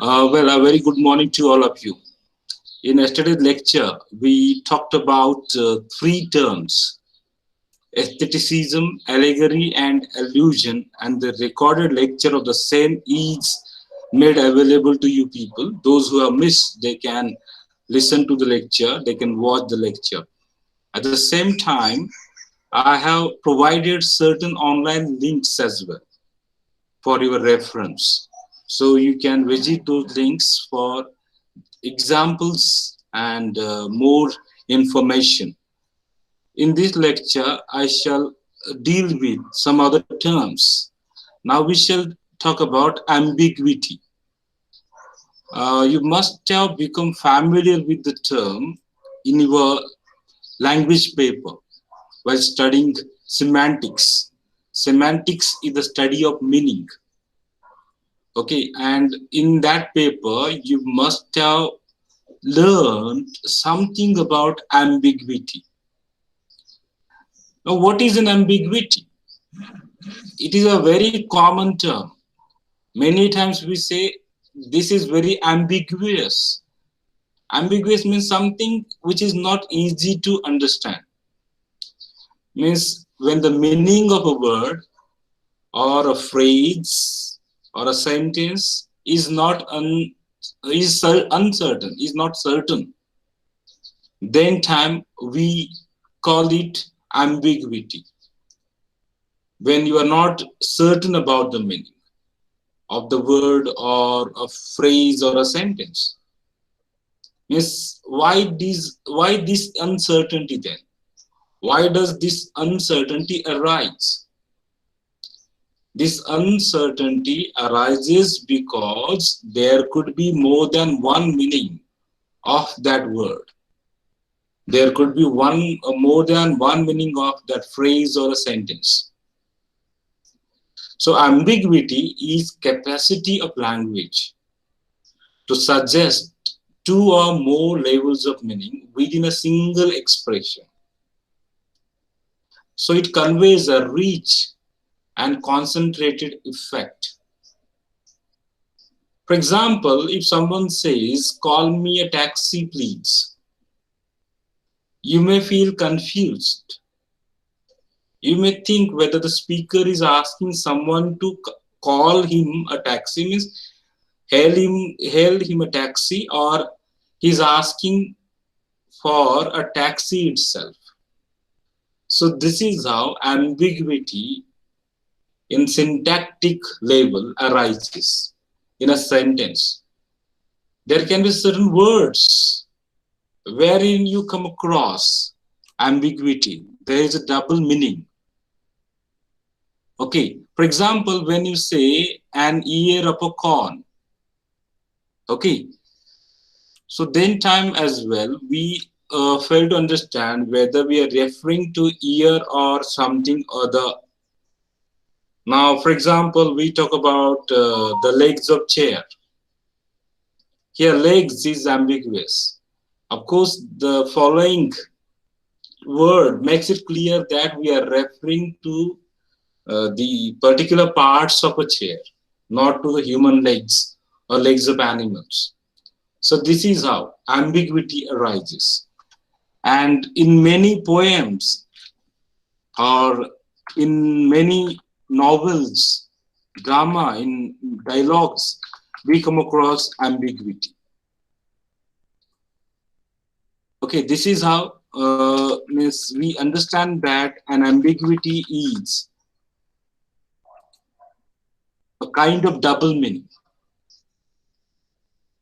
A very good morning to all of you. In yesterday's lecture, we talked about three terms: aestheticism, allegory, and allusion, and the recorded lecture of the same is made available to you people. Those who have missed, they can listen to the lecture, they can watch the lecture. At the same time, I have provided certain online links as well for your reference. So you can visit those links for examples and more information. In this lecture, I shall deal with some other terms. Now we shall talk about ambiguity. You must have become familiar with the term in your language paper while studying semantics. Semantics is the study of meaning. Okay, and in that paper, you must have learned something about ambiguity. Now, what is an ambiguity? It is a very common term. Many times we say this is very ambiguous. Ambiguous means something which is not easy to understand. Means when the meaning of a word or a phrase or a sentence is not uncertain, is not certain, then time we call it ambiguity. When you are not certain about the meaning of the word or a phrase or a sentence. Yes, why this uncertainty then? Why does this uncertainty arise? This uncertainty arises because there could be more than one meaning of that word. There could be more than one meaning of that phrase or a sentence. So ambiguity is capacity of language to suggest two or more levels of meaning within a single expression. So it conveys a rich and concentrated effect. For example, if someone says, "Call me a taxi, please," you may feel confused. You may think whether the speaker is asking someone to call him a taxi, means hail him a taxi, or he's asking for a taxi itself. So this is how ambiguity in syntactic level arises in a sentence. There can be certain words wherein you come across ambiguity. There is a double meaning. Okay, for example, when you say an ear of a corn, okay, so then time as well, we fail to understand whether we are referring to ear or something other. Now, for example, we talk about the legs of chair. Here, legs is ambiguous. Of course, the following word makes it clear that we are referring to the particular parts of a chair, not to the human legs or legs of animals. So this is how ambiguity arises. And in many poems or in many novels, drama, in dialogues, we come across ambiguity. Okay, this is how means we understand that an ambiguity is a kind of double meaning.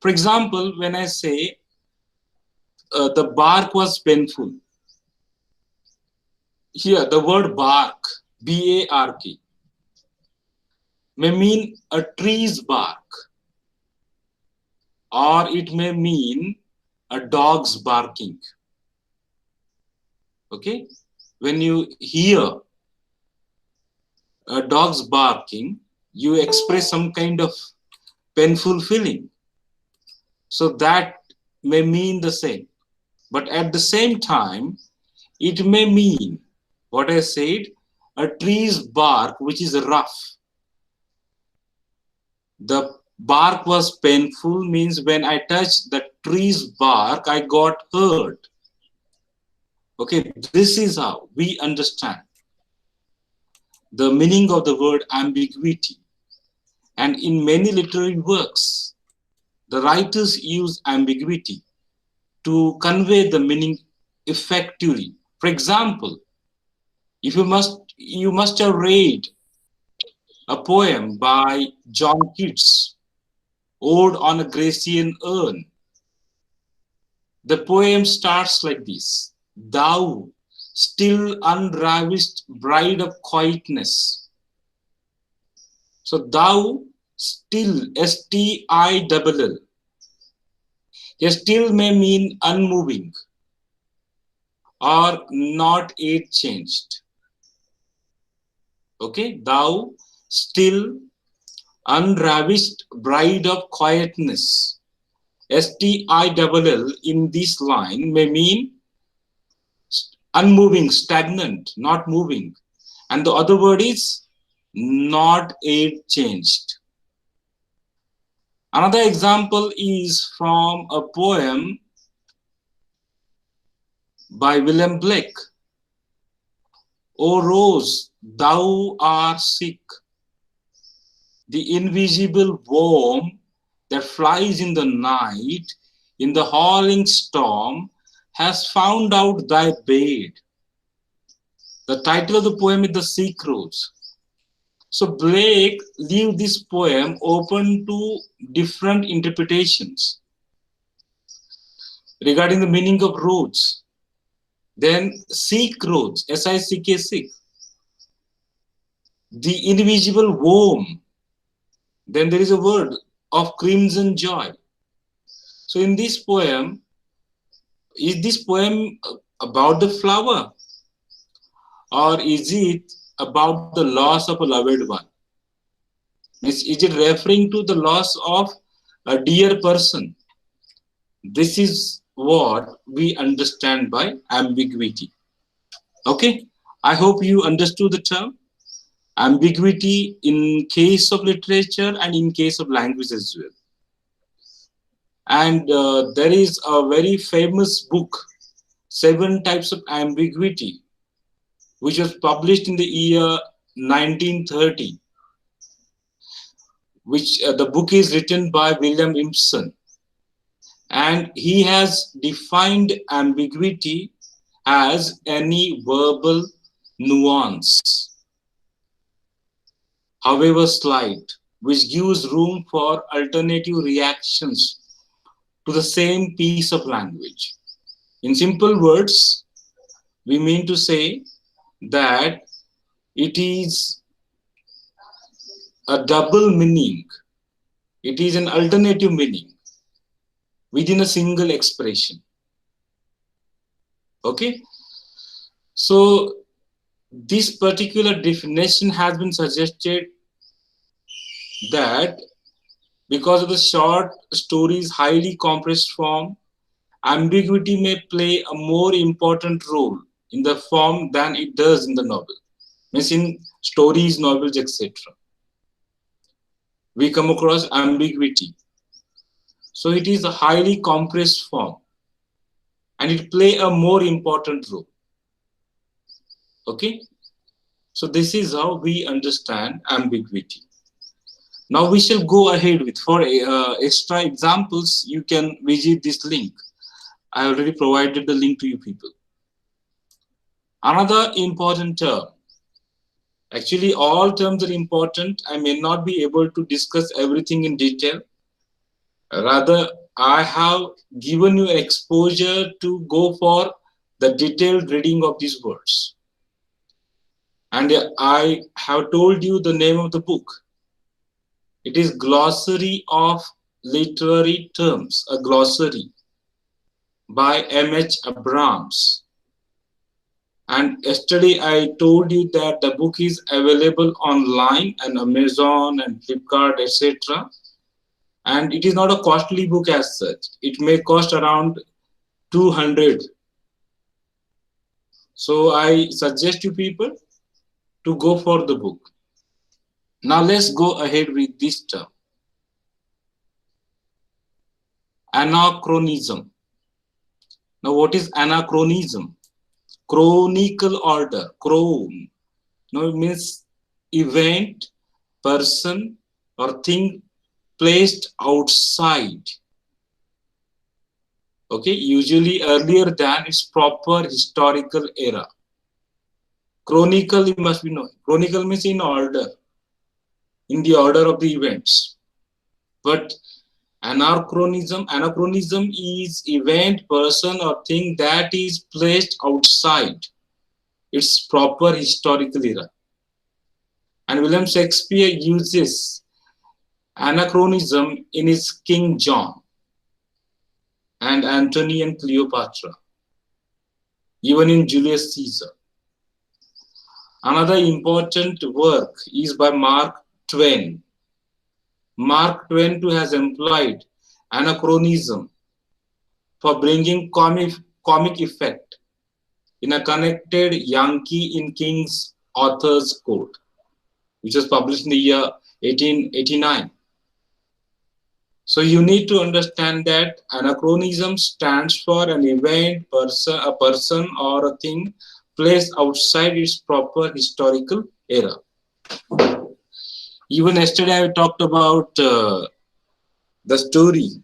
For example, when I say the bark was painful, here the word bark, B-A-R-K, may mean a tree's bark, or it may mean a dog's barking. Okay, when you hear a dog's barking, you express some kind of painful feeling. So that may mean the same. But at the same time, it may mean what I said, a tree's bark which is rough. The Bark was painful means when I touched the tree's bark, I got hurt. Okay, this is how we understand the meaning of the word ambiguity. And in many literary works, the writers use ambiguity to convey the meaning effectively. For example, if you must have read a poem by John Keats, Ode on a Grecian Urn. The poem starts like this: Thou, still unravished bride of quietness. So thou still, Still. A still may mean unmoving or not yet changed. Okay, thou still unravished bride of quietness. Still in this line may mean unmoving, stagnant, not moving. And the other word is not yet changed. Another example is from a poem by William Blake. O rose, thou art sick. The invisible worm that flies in the night, in the howling storm, has found out thy bed. The title of the poem is The Sick Rose. So Blake leaves this poem open to different interpretations regarding the meaning of rose. Then sick rose, S-I-C-K, sick. The invisible worm. Then there is a word of crimson joy. So in this poem, is this poem about the flower? Or is it about the loss of a loved one? Is it referring to the loss of a dear person? This is what we understand by ambiguity. Okay, I hope you understood the term ambiguity in case of literature and in case of language as well. And there is a very famous book, Seven Types of Ambiguity, which was published in the year 1930, which the book is written by William Empson. And he has defined ambiguity as any verbal nuance, however slight, which gives room for alternative reactions to the same piece of language. In simple words, we mean to say that it is a double meaning, it is an alternative meaning within a single expression. Okay, so this particular definition has been suggested that because of the short story's highly compressed form, ambiguity may play a more important role in the form than it does in the novel. Means in stories, novels, etc. We come across ambiguity. So it is a highly compressed form and it play a more important role. Okay, so this is how we understand ambiguity. Now we shall go ahead with, for extra examples, you can visit this link. I already provided the link to you people. Another important term, actually all terms are important. I may not be able to discuss everything in detail. Rather, I have given you exposure to go for the detailed reading of these words. And I have told you the name of the book. It is Glossary of Literary Terms, a glossary by M.H. Abrams. And yesterday I told you that the book is available online on Amazon and Flipkart, etc. And it is not a costly book as such. It may cost around 200. So I suggest you people to go for the book. Now let's go ahead with this term. Anachronism. Now, what is anachronism? Chronicle order. Chron. Now, it means event, person, or thing placed outside. Okay, usually earlier than its proper historical era. Chronicle, you must be known. Chronicle means in order, in the order of the events. But anachronism is event, person, or thing that is placed outside its proper historical era. And William Shakespeare uses anachronism in his King John and Antony and Cleopatra, even in Julius Caesar. Another important work is by Mark Twain. Mark Twain too has employed anachronism for bringing comic effect in a connected Yankee in King's Author's Code, which was published in the year 1889. So you need to understand that anachronism stands for an event, a person or a thing placed outside its proper historical era. Even yesterday I talked about the story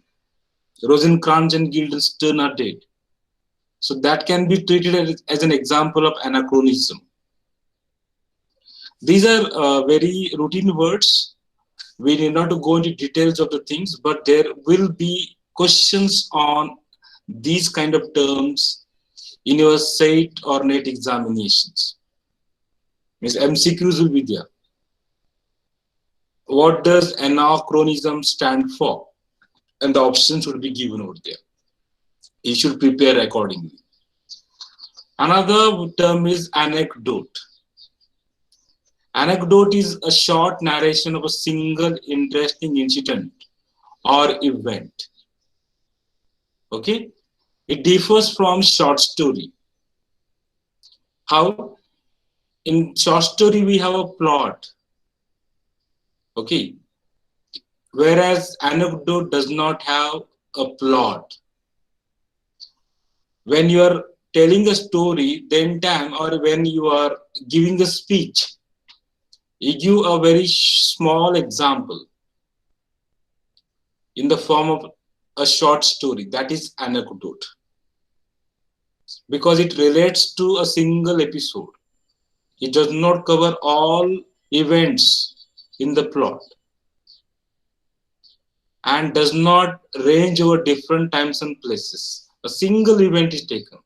Rosencrantz and Guildenstern are dead. So that can be treated as an example of anachronism. These are very routine words. We need not to go into details of the things, but there will be questions on these kind of terms in your SAT or NET examinations. Means MCQs will be there. What does anachronism stand for? And the options will be given over there. You should prepare accordingly. Another term is anecdote. Anecdote is a short narration of a single interesting incident or event. Okay? It differs from short story. How? In short story, we have a plot. Okay? Whereas anecdote does not have a plot. When you are telling a story, then time, or when you are giving a speech, you give a very small example in the form of a short story. That is anecdote. Because it relates to a single episode. It does not cover all events in the plot and does not range over different times and places. A single event is taken.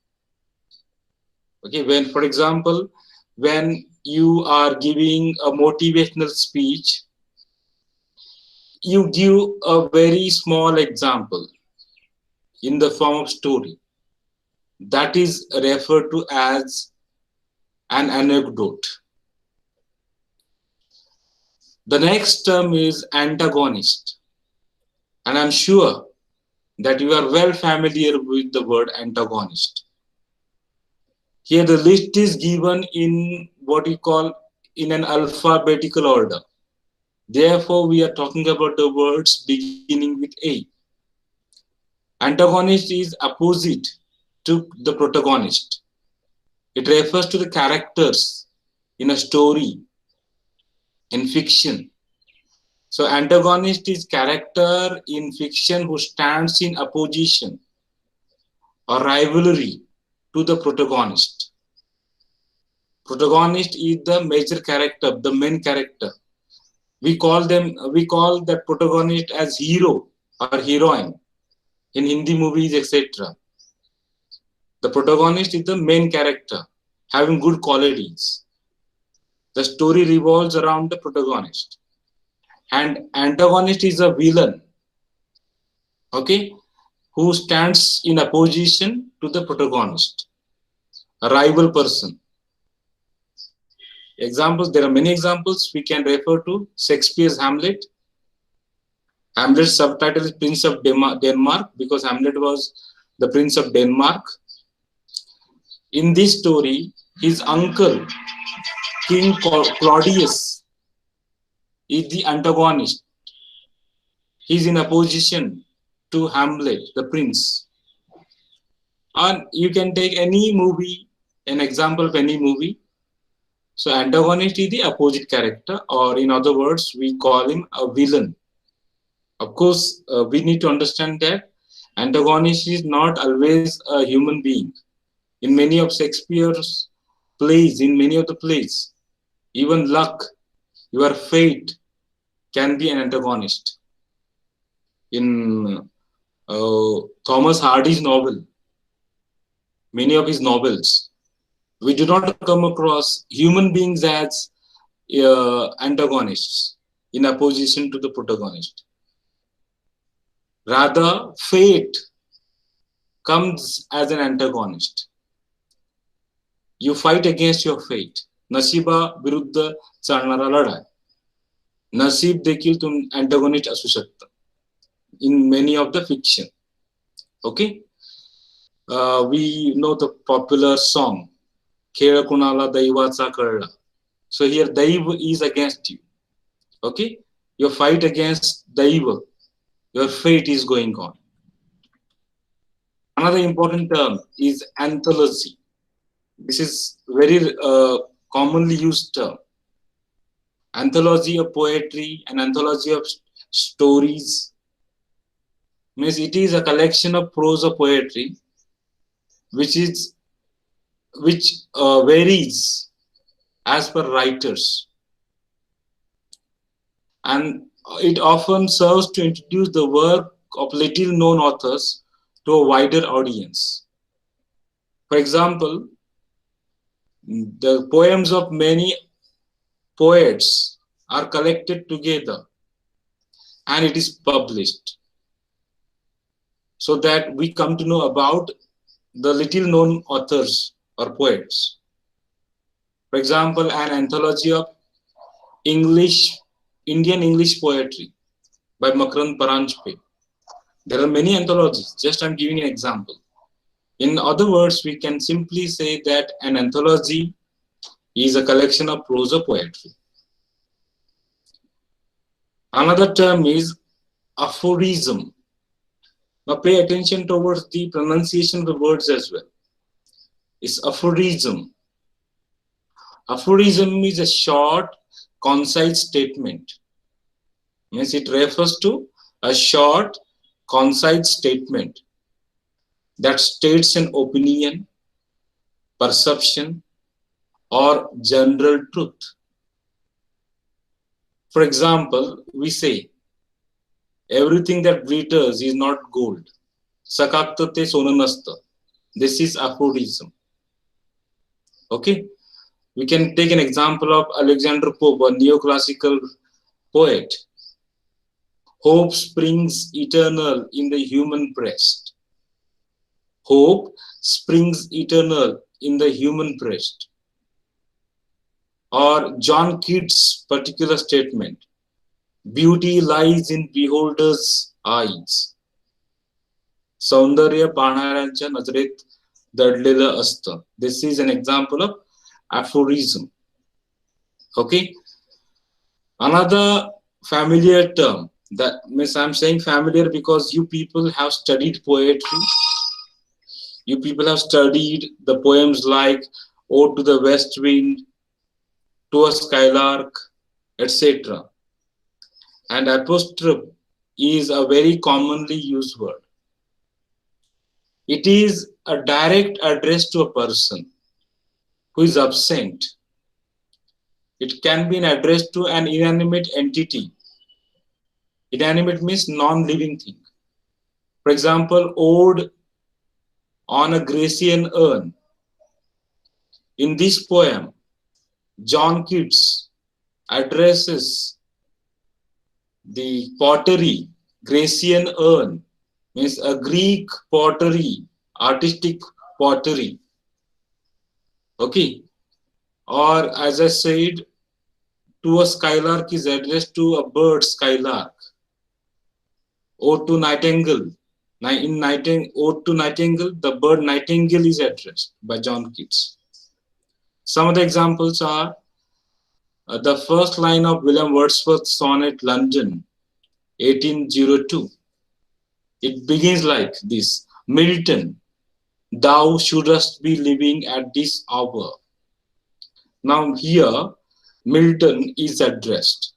Okay, when, for example, when you are giving a motivational speech, you give a very small example in the form of story. That is referred to as an anecdote. The next term is antagonist. And I'm sure that you are well familiar with the word antagonist. Here the list is given in what we call in an alphabetical order. Therefore, we are talking about the words beginning with A. Antagonist is opposite to the protagonist. It refers to the characters in a story, in fiction. So antagonist is character in fiction who stands in opposition or rivalry to the protagonist. Protagonist is the major character, the main character. We call that protagonist as hero or heroine in Hindi movies, etc. The protagonist is the main character having good qualities. The story revolves around the protagonist. And antagonist is a villain, okay, who stands in opposition to the protagonist, a rival person. Examples, there are many examples we can refer to. Shakespeare's Hamlet. Hamlet's subtitle is Prince of Denmark because Hamlet was the Prince of Denmark. In this story, his uncle, King Claudius, is the antagonist. He is in opposition to Hamlet, the prince. And you can take any movie, an example of any movie. So antagonist is the opposite character, or in other words, we call him a villain. Of course, we need to understand that antagonist is not always a human being. In many of Shakespeare's plays, in many of the plays, even luck, your fate can be an antagonist. In Thomas Hardy's novel, many of his novels, we do not come across human beings as antagonists in opposition to the protagonist. Rather, fate comes as an antagonist. You fight against your fate. नशिबा विरुद्ध चालणारा लढाई. नसीब देखील तुम antagonist असू शकतं in many of the fiction. Okay, we know the popular song खेळ कुणाला दैवाचा कळला. So here दैव is against you. Okay, your fight against दैव, your fate is going on. Another important term is anthology. This is very commonly used term. Anthology of poetry, an anthology of stories, means it is a collection of prose or poetry which varies as per writers, and it often serves to introduce the work of little known authors to a wider audience. For example, the poems of many poets are collected together and it is published, so that we come to know about the little known authors or poets. For example, an anthology of Indian English poetry by Makarand Paranjpe. There are many anthologies, just I'm giving an example. In other words, we can simply say that an anthology is a collection of prose or poetry. Another term is aphorism. Now pay attention towards the pronunciation of the words as well. It's aphorism. Aphorism is a short, concise statement. Means it refers to a short, concise statement that states an opinion, perception, or general truth. For example, we say, everything that glitters is not gold. Sakakta te sona nasta. This is aphorism. Okay, we can take an example of Alexander Pope, a neoclassical poet. Hope springs eternal in the human breast. Hope springs eternal in the human breast. Or John Keats' particular statement, beauty lies in beholders' eyes. सौंदर्य पाहणाऱ्यांच्या नजरेत दडलेलं असतं. This is an example of aphorism. Okay. Another familiar term, that means I'm saying familiar because you people have studied poetry. You people have studied the poems like Ode to the West Wind, To a Skylark, etc. And apostrophe is a very commonly used word. It is a direct address to a person who is absent. It can be an address to an inanimate entity. Inanimate means non-living thing. For example, Ode on a Grecian Urn. In this poem, John Keats addresses the pottery, Grecian urn, means a Greek pottery, artistic pottery. Okay. Or as I said, To a Skylark is addressed to a bird, skylark. Ode to Nightingale. In Ode to Nightingale, the bird nightingale is addressed by John Keats. Some of the examples are the first line of William Wordsworth's sonnet London, 1802. It begins like this: Milton, thou shouldst be living at this hour. Now, here, Milton is addressed.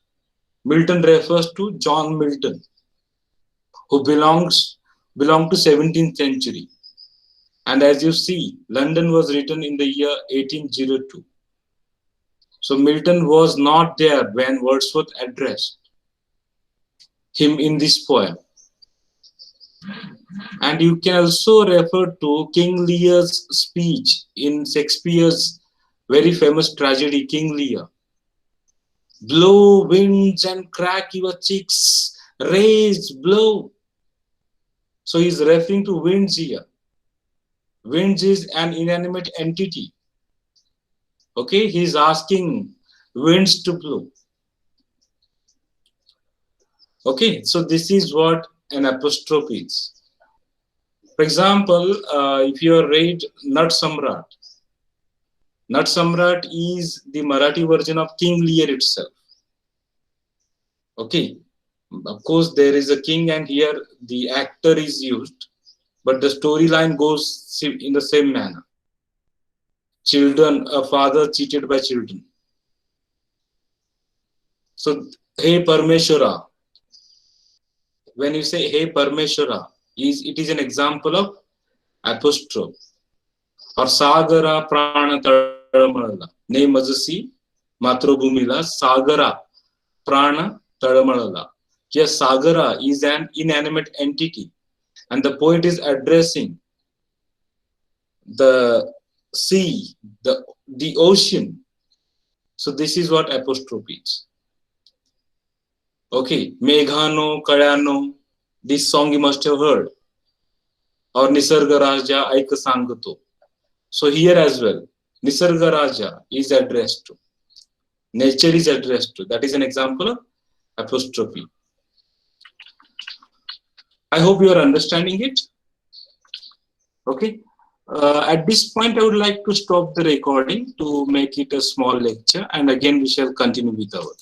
Milton refers to John Milton, who belonged to 17th century. And as you see, London was written in the year 1802. So Milton was not there when Wordsworth addressed him in this poem. And you can also refer to King Lear's speech in Shakespeare's very famous tragedy, King Lear. Blow winds and crack your cheeks, raise, blow. So he's referring to winds here. Winds is an inanimate entity. Okay, he's asking winds to blow. Okay, so this is what an apostrophe is. For example, if you read Nat Samrat, Nat Samrat is the Marathi version of King Lear itself. Okay, of course there is a king and here the actor is used, but the storyline goes in the same manner. Children, a father cheated by children. So, Hey Parmeshwara, when you say Hey Parmeshwara, it is an example of apostrophe. Or Sagara Prana Tadamalala, Ne Majasi Matrobhumila Sagara Prana Tadamalala. Here Sagara is an inanimate entity and the poet is addressing the sea, the ocean. So this is what apostrophe is. Okay, Meghano, Kayano, this song you must have heard. Or Nisarga Raja Aika Sangato. So here as well, Nisarga Raja is addressed to. Nature is addressed to. That is an example of apostrophe. I hope you are understanding it. Okay. At this point, I would like to stop the recording to make it a small lecture, and again we shall continue with our